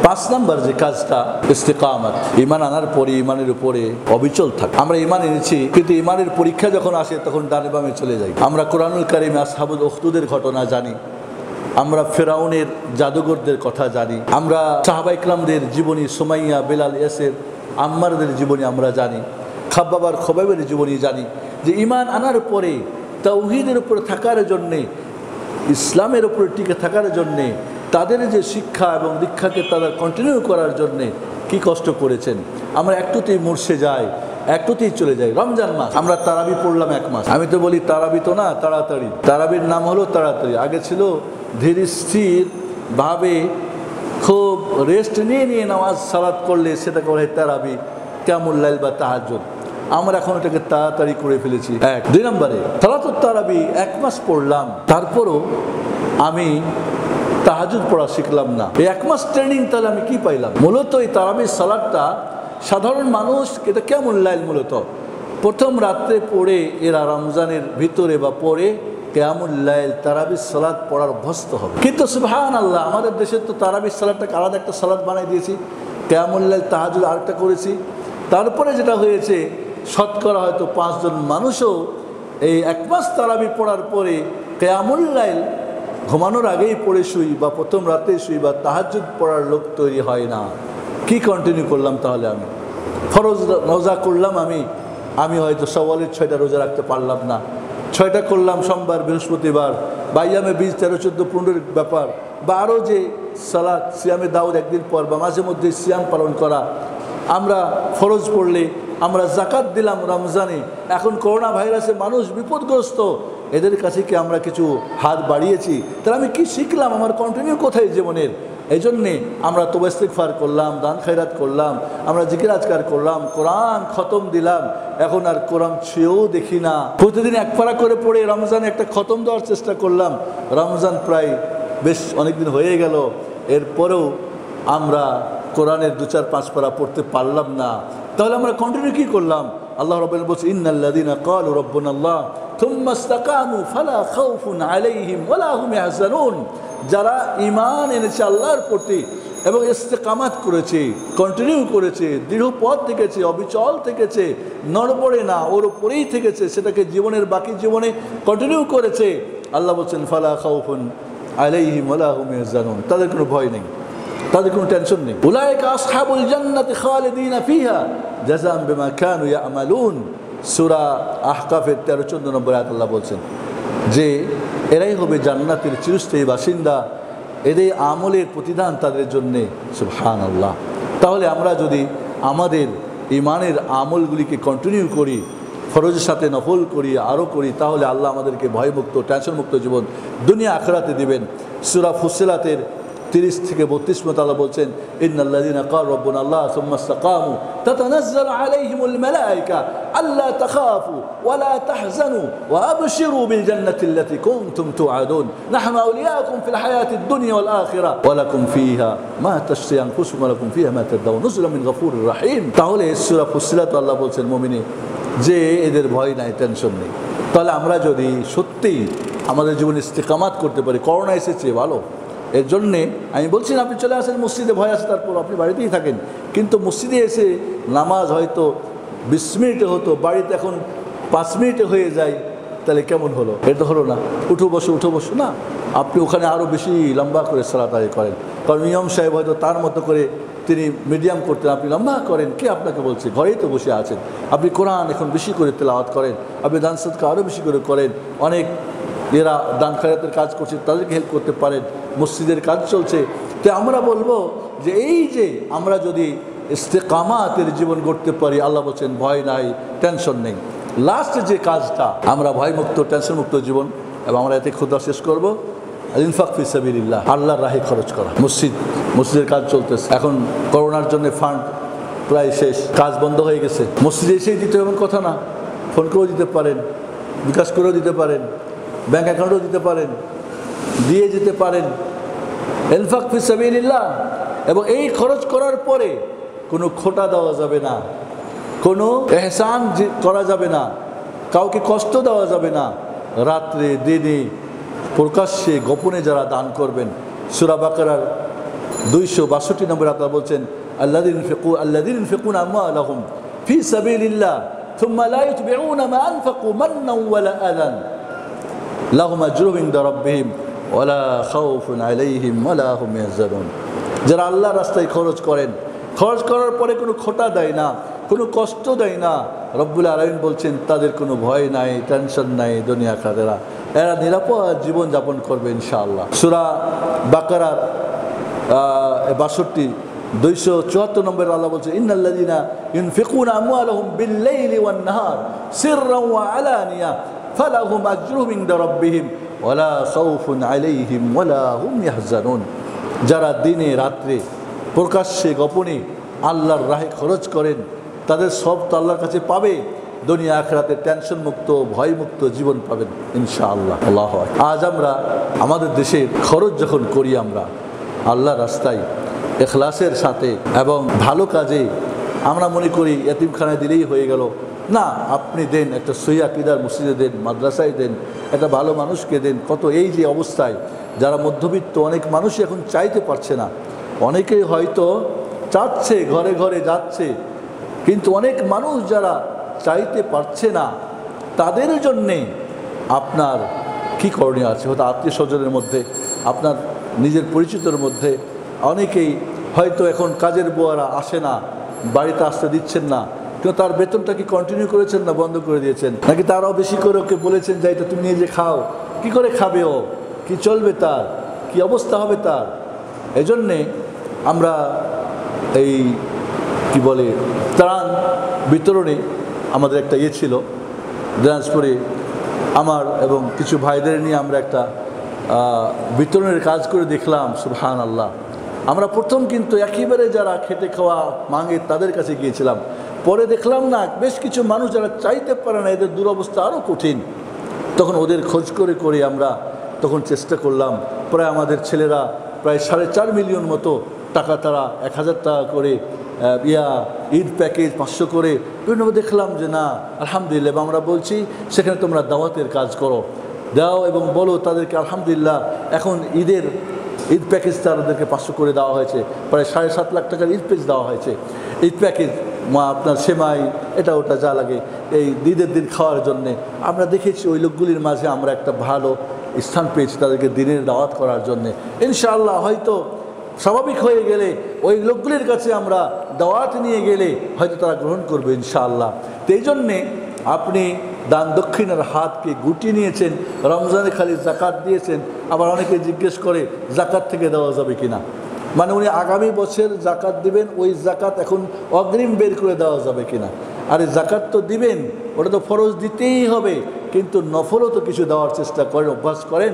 5 নম্বর যে কাজটা ইস্তিকামাত, ঈমান আনার পরে ঈমানের উপরে অবিচল থাকা। আমরা ঈমান এনেছি কিন্তু ঈমানের পরীক্ষা যখন আসে তখন ডানে বামে চলে যাই। আমরা কোরআনুল কারীমে আসহাবুল উখদুদের ঘটনা জানি, আমরা ফেরাউনের জাদুঘরদের কথা জানি, আমরা সাহাবা ইকরামদের জীবনী, সুমাইয়া, বেলাল, ইয়াসির, আম্মারদের জীবনী আমরা জানি, খাব্বাব আর খবাইবের জীবনী জানি। যে ঈমান আনার পরে তাওহীদের উপরে থাকার জন্যে, ইসলামের উপরে টিকে থাকার জন্যে, তাদের যে শিক্ষা এবং দীক্ষাকে তারা কন্টিনিউ করার জন্যে কি কষ্ট করেছেন। আমরা একটুতেই মরছে যাই, একটুতেই চলে যাই। রমজান মাস আমরা তারাবি পড়লাম 1 মাস। আমি তো বলি তারাবি তো না, তাড়াতাড়ি। তারাবির নাম হলো তাড়াতাড়ি। আগে ছিল ধীর স্থির ভাবে খুব রেস্ট নিয়ে নিয়ে নামাজ সালাত করলে সেটাকে বলা হয় তারাবি, কিয়ামুল লাইল বা তাহাজ্জুদ। আমরা এখন এটাকে তাড়াতাড়ি করে ফেলেছি। 2 নম্বরে সালাতুত তারাবি 1 মাস পড়লাম, তারপরও আমি তাহাজ্জুদ পড়া শিখলাম না। এই 1 মাস ট্রেনিং তাহলে আমি কি পাইলাম? মূলত এই তারাবির সালাতটা সাধারণ মানুষ, এটা কিয়ামুল লাইল মূলত প্রথম রাত্রে পড়ে এরা রমজানের ভিতরে বা পরে কিয়ামুল লাইল তারাবির সালাত পড়ার অভ্যস্ত হবে। কিন্তু সুবহানাল্লাহ, আমাদের দেশে তো তারাবির সালাতটাকে আলাদা একটা সালাত বানাই দিয়েছি, কিয়ামুল লাইল তাহাজ্জুদ আরেকটা করেছি। তারপরে যেটা হয়েছে, শতকরা হয়তো 5 জন মানুষও এই 1 মাস তারাবি পড়ার পরে কিয়ামুল লাইল ঘুমানোর আগেই পড়ে শুই বা প্রথম রাতে শুই বা তাহাজ্জুদ পড়ার লোক তৈরি হয় না। কি কন্টিনিউ করলাম তাহলে? আমি ফরজ রোজা করলাম, আমি হয়তো সওয়ালের 6টা রোজা রাখতে পারলাম না, 6টা করলাম সোমবার, বৃহস্পতিবার, বা ইয়ামে 20, 13, 14, 15 ব্যাপার, বা আরও যে সালাত সিয়ামে দাউদ একদিন পর বা মাঝে মধ্যে সিয়াম পালন করা। আমরা ফরজ পড়লে, আমরা জাকাত দিলাম রমজানে। এখন করোনা ভাইরাসে মানুষ বিপদগ্রস্ত, এদের কাছে কি আমরা কিছু হাত বাড়িয়েছি? তাহলে আমি কি শিখলাম? আমার কন্টিনিউ কোথায় জীবনের? এই জন্যে আমরা তওবা ইস্তিগফার করলাম, দান খয়রাত করলাম, আমরা জিকির আজকার করলাম, কোরআন খতম দিলাম। এখন আর কোরআন ছুঁয়েও দেখি না। প্রতিদিন 1 পারা করে পড়ে রমজানে একটা খতম দেওয়ার চেষ্টা করলাম। রমজান প্রায় বেশ অনেকদিন হয়ে গেল, এরপরেও আমরা কোরআনের 2-4-5 পারা পড়তে পারলাম না। তাহলে আমরা কন্টিনিউ কি করলাম? আল্লাহ রাব্বুল বলছে, ইন্নাল্লাযীনা ক্বালু রাব্বুনাল্লাহ থুম্মা ইসতাকামু ফালা খাউফুন আলাইহিম ওয়ালা হুম ইয়াহজানুন। যারা ঈমান এনেছে আল্লাহর প্রতি এবং ইস্তেকামাত করেছে, কন্টিনিউ করেছে, দৃঢ় পথ থেকেছে, অবিচল থেকেছে, নড়বড়ে না, ওর উপরেই থেকেছে, সেটাকে জীবনের বাকি জীবনে কন্টিনিউ করেছে, আল্লাহ বলছেন ফালা খাউফুন আলাইহিম ওয়ালা হুম ইয়াহজানুন। তাদের কোনো ভয় নেই, তাদের কোনো টেনশন নেই। উলাইকা আসহাবুল জান্নাতি খালিদিনা ফিহা জাযাআন বিমা কানু ইয়ামালুন। সূরা আহকাফের 13-14 নম্বর আয়াত আল্লাহ বলছেন যে এরাই হবে জান্নাতের চিরস্থায়ী বাসিন্দা, এদের আমলের প্রতিদান তাদের জন্যে। সুবহানাল্লাহ। তাহলে আমরা যদি আমাদের ঈমানের আমলগুলিকে কন্টিনিউ করি, ফরজের সাথে নফল করি, আরও করি, তাহলে আল্লাহ আমাদেরকে ভয়মুক্ত, টেনশনমুক্ত জীবন দুনিয়া আখিরাতে দিবেন। সূরা ফুসসিলাতের 30 থেকে 32 মত আল্লাহ বলছেন, ইন্নাল্লাযীনা ক্বালু রাব্বুনাল্লাহ সুম্মা ইসতাকামু তাতানাজ্জালু আলাইহিমুল মালায়েকা আল্লা তাখাফু ওয়া লা তাহজানু ওয়া আবশিরু বিল জান্নাতিল্লাতী কুনতুম তুআদুন নাহনু আউলিয়াকুম ফিল হায়াতিদ দুনিয়া ওয়াল আখিরাহ ওয়া লাকুম ফিহা মা তাশতাহি আনফুসুকুম ওয়া লাকুম ফিহা মা তাদাউন নুজুলাম মিন গফুরির রহিম। তাহলে সূরা ফুসসিলাত আল্লাহ বলছেন মুমিনে যে এদের ভয় নাই, টেনশন নেই। তাহলে আমরা যদি সত্যিই আমাদের জীবনে ইস্তেকামাত করতে পারি, করোনা এসেছে ভালো, এর জন্যে আমি বলছি না আপনি চলে আসেন মসজিদে, ভয় আছে তারপর আপনি বাড়িতেই থাকেন, কিন্তু মসজিদে এসে নামাজ হয়তো 20 মিনিটে হতো, বাড়িতে এখন 5 মিনিটে হয়ে যায়, তাহলে কেমন হলো? এটা হলো না। উঠো বসো না, আপনি ওখানে আরও বেশি লম্বা করে সালাত আদায় করেন, কারণ ইমাম সাহেব হয়তো তার মতো করে তিনি মিডিয়াম করতেন, আপনি লম্বা করেন। কে আপনাকে বলছে? ঘরেই তো বসে আছেন। আপনি কোরআন এখন বেশি করে তেলাওয়াত করেন, আপনি দান সাদকা আরও বেশি করে করেন। অনেক এরা দান খয়রাতের কাজ করছে, তাদেরকে হেল্প করতে পারেন, মসজিদের কাজ চলছে। তো আমরা বলবো যে এই যে আমরা যদি ইস্তেকামাতের জীবন গড়তে পারি, আল্লাহ বলছেন ভয় নাই, টেনশন নেই। লাস্ট যে কাজটা, আমরা ভয়মুক্ত, টেনশনমুক্ত জীবন, এবং আমরা এতে খুতবা শেষ করব, ইনফাক ফি সাবিলিল্লাহ, আল্লাহর রাহে খরচ করা। মসজিদের কাজ চলতেছে, এখন করোনার জন্য ফান্ড প্রায় শেষ, কাজ বন্ধ হয়ে গেছে। মসজিদে এসেই দিতে এমন কথা না, ফোন করেও দিতে পারেন, বিকাশ করেও দিতে পারেন, ব্যাংক অ্যাকাউন্টও দিতে পারেন, দিয়ে যেতে পারেন। ইনফাক ফি সাবিলিল্লাহ। এবং এই খরচ করার পরে কোনো খোটা দেওয়া যাবে না, কোনো এহসান করা যাবে না, কাউকে কষ্ট দেওয়া যাবে না। রাত্রে দিনে প্রকাশ্যে গোপনে যারা দান করবেন, সূরা বাকারার 262 নম্বর আল্লাহ বলছেন আল্লাযীনা ইউনফিকুনা আমওয়ালাহুম ফি সাবিলিল্লাহ থুম্মা লা ইউতবিউনা মা আনফাকু মান্নান ওয়ালা আযান লাহুম আজরুহুম ইনদা রাব্বিহিম ওয়ালা খাউফুন আলাইহিম ওয়ালা হুম ইয়াহজানুন। যারা আল্লাহর রাস্তায় খরচ করেন, খরচ করার পরে কোনো খোটা দেয় না, কোনো কষ্ট দেয় না, রব্বুল আলামিন বলছেন তাদের কোনো ভয় নাই, টেনশন নাই দুনিয়া আখিরাতেরা, এরা নিরাপদ জীবন যাপন করবে ইনশাআল্লাহ। সূরা বাকারার 274 নম্বর আল্লাহ বলছে ইন্নাল্লাযীনা ইউনফিকুনা আমওয়ালাহুম বিল-লাইলি ওয়ান-নাহার সিররান ওয়া আলানিয়া ফালাহুম আজরুহুম ইনদা রাব্বিহিম ওয়ালা খাউফুন আলাইহিম ওয়ালা হুম ইয়াহজানুন। যারা দিনে রাত্রে প্রকাশ্যে গোপনে আল্লাহর রাহে খরচ করেন তাদের সব তো আল্লাহর কাছে পাবে, দুনিয়া আখিরাতে টেনশন মুক্ত ভয় মুক্ত জীবন পাবেন ইনশাআল্লাহ। আল্লাহু আকবার। আজ আমরা আমাদের দেশে খরচ যখন করি আমরা আল্লাহর রাস্তায় ইখলাসের সাথে এবং ভালো কাজে, আমরা মনে করি এতিমখানায় দিলেই হয়ে গেল না। আপনি দেন, একটা সহিহ আকীদার মসজিদে দেন, মাদ্রাসায় দেন, একটা ভালো মানুষকে দেন। কত এই যে অবস্থায় যারা মধ্যবিত্ত, অনেক মানুষই এখন চাইতে পারছে না, অনেকেই হয়তো চাচ্ছে, ঘরে ঘরে যাচ্ছে, কিন্তু অনেক মানুষ যারা চাইতে পারছে না তাদের জন্যে আপনার কী করণীয় আছে? হয়তো আত্মীয় স্বজনের মধ্যে, আপনার নিজের পরিচিতর মধ্যে অনেকেই হয়তো এখন কাজের বুয়ারা আসে না, বাড়িতে আসতে দিচ্ছেন না, কিন্তু তার বেতনটা কি কন্টিনিউ করেছেন না বন্ধ করে দিয়েছেন? নাকি তারাও বেশি করে ওকে বলেছেন যে এটা তুমি নিজে খাও? কি করে খাবে ও? কি চলবে তার? কি অবস্থা হবে তার? এজন্যে আমরা এই কি বলে ত্রাণ বিতরণে আমাদের একটা ছিল দিনাজপুরে, আমার এবং কিছু ভাইদের নিয়ে আমরা একটা বিতরণের কাজ করে দেখলাম। সুবহানাল্লাহ। আমরা প্রথম কিন্তু একেবারে যারা খেটে খাওয়া মাঙে তাদের কাছে গিয়েছিলাম, পরে দেখলাম না বেশ কিছু মানুষ যারা চাইতে পারে না, এদের দুরবস্থা আরও কঠিন। তখন ওদের খোঁজ করে করে আমরা তখন চেষ্টা করলাম, প্রায় আমাদের ছেলেরা প্রায় 4.5 মিলিয়ন মতো টাকা, তারা 1000 টাকা করে ঈদ প্যাকেজ 500 করে বিভিন্ন দেখলাম যে না আলহামদুলিল্লাহ। এবং আমরা বলছি সেখানে তোমরা দাওয়াতের কাজ করো, দাও এবং বলো তাদেরকে আলহামদুলিল্লাহ এখন ঈদ প্যাকেজ তাদেরকে 500 করে দেওয়া হয়েছে, প্রায় 7.5 লাখ টাকার ঈদ প্যাকেজ দেওয়া হয়েছে। ঈদ প্যাকেজ আপনার সেমাই এটা ওটা যা লাগে এই ঈদের দিন খাওয়ার জন্যে। আমরা দেখেছি ওই লোকগুলির মাঝে আমরা একটা ভালো স্থান পেয়েছি তাদেরকে দিনের দাওয়াত করার জন্যে। ইনশাআল্লাহ হয়তো স্বাভাবিক হয়ে গেলে ওই লোকগুলির কাছে আমরা দাওয়াত নিয়ে গেলে হয়তো তারা গ্রহণ করবে ইনশাআল্লাহ। তো এই জন্যে আপনি দান দক্ষিণার হাতকে গুটিয়ে নিয়েছেন, রমজানে খালি জাকাত দিয়েছেন। আবার অনেকে জিজ্ঞেস করে জাকাত থেকে দেওয়া যাবে কিনা, মানে উনি আগামী বছর জাকাত দিবেন, ওই জাকাত এখন অগ্রিম বের করে দেওয়া যাবে কিনা। আরে জাকাত তো দিবেন, ওটা তো ফরজ দিতেই হবে, কিন্তু নফলও তো কিছু দেওয়ার চেষ্টা করেন, অভ্যাস করেন।